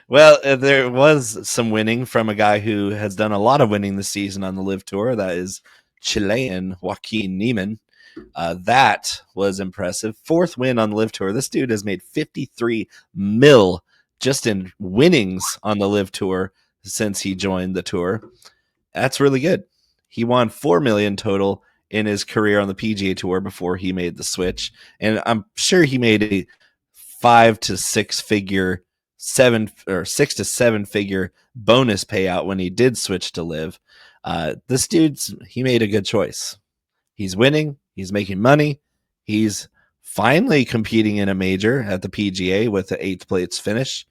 Well, there was some winning from a guy who has done a lot of winning this season on the LIV Tour. That is Chilean Joaquin Niemann. That was impressive. Fourth win on the LIV Tour. This dude has made 53 mil just in winnings on the LIV Tour since he joined the tour. That's really good. He won 4 million total in his career on the PGA Tour before he made the switch, and I'm sure he made a 5 to 6 figure, 6 to 7 figure bonus payout when he did switch to LIV. This he made a good choice. He's winning. He's making money. He's finally competing in a major at the PGA with the 8th place finish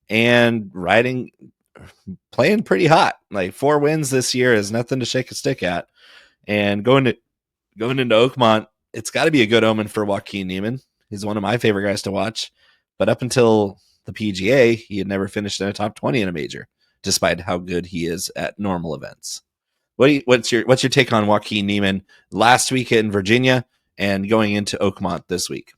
and playing pretty hot. Like 4 wins this year is nothing to shake a stick at. And going into Oakmont, it's got to be a good omen for Joaquin Niemann. He's one of my favorite guys to watch. But up until the PGA, he had never finished in a top 20 in a major, despite how good he is at normal events. What's your take on Joaquin Niemann last week in Virginia and going into Oakmont this week?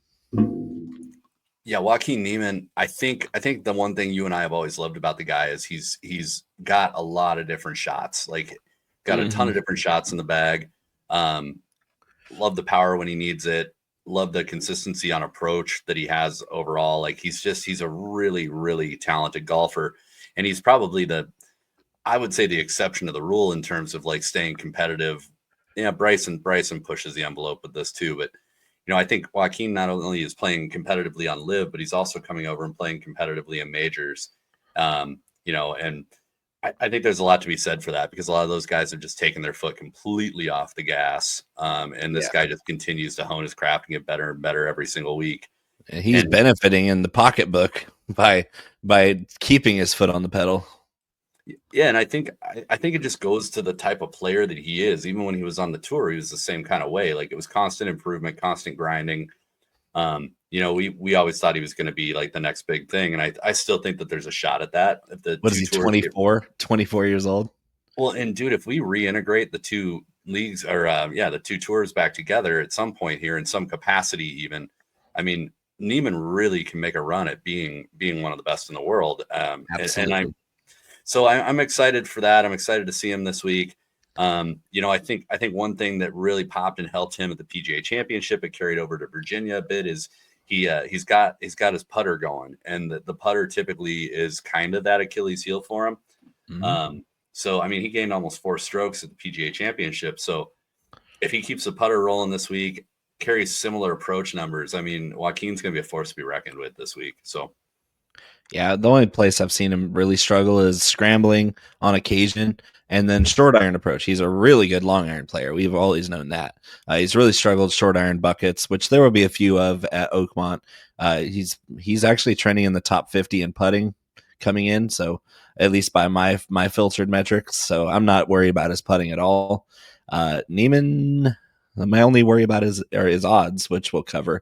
Yeah, Joaquin Niemann, I think the one thing you and I have always loved about the guy is he's got a lot of different shots. Like got a ton of different shots in the bag. Love the power when he needs it. Love the consistency on approach that he has overall. Like he's a really, really talented golfer. And he's probably I would say the exception to the rule in terms of like staying competitive. Yeah, Bryson pushes the envelope with this too, but I think Joaquin not only is playing competitively on LIV, but he's also coming over and playing competitively in majors. And I think there's a lot to be said for that because a lot of those guys have just taken their foot completely off the gas. And this guy just continues to hone his craft and get better and better every single week. He's benefiting in the pocketbook by keeping his foot on the pedal. Yeah, and I think it just goes to the type of player that he is. Even when he was on the tour, he was the same kind of way. Like it was constant improvement, constant grinding. We always thought he was going to be like the next big thing, and I still think that there's a shot at that. If what is he, 24 years old? Well, and dude, if we reintegrate the two leagues or the two tours back together at some point here in some capacity, even, I mean, Niemann really can make a run at being one of the best in the world. Absolutely. So I'm excited for that. I'm excited to see him this week. I think one thing that really popped and helped him at the PGA Championship, it carried over to Virginia a bit, is he's got his putter going, and the putter typically is kind of that Achilles heel for him. Mm-hmm. So I mean, he gained almost 4 strokes at the PGA Championship. So if he keeps the putter rolling this week, carries similar approach numbers, I mean, Joaquin's going to be a force to be reckoned with this week. So. Yeah, the only place I've seen him really struggle is scrambling on occasion and then short iron approach. He's a really good long iron player. We've always known that. He's really struggled short iron buckets, which there will be a few of at Oakmont. He's actually trending in the top 50 in putting coming in, so at least by my filtered metrics. So I'm not worried about his putting at all. Niemann, my only worry about is odds, which we'll cover.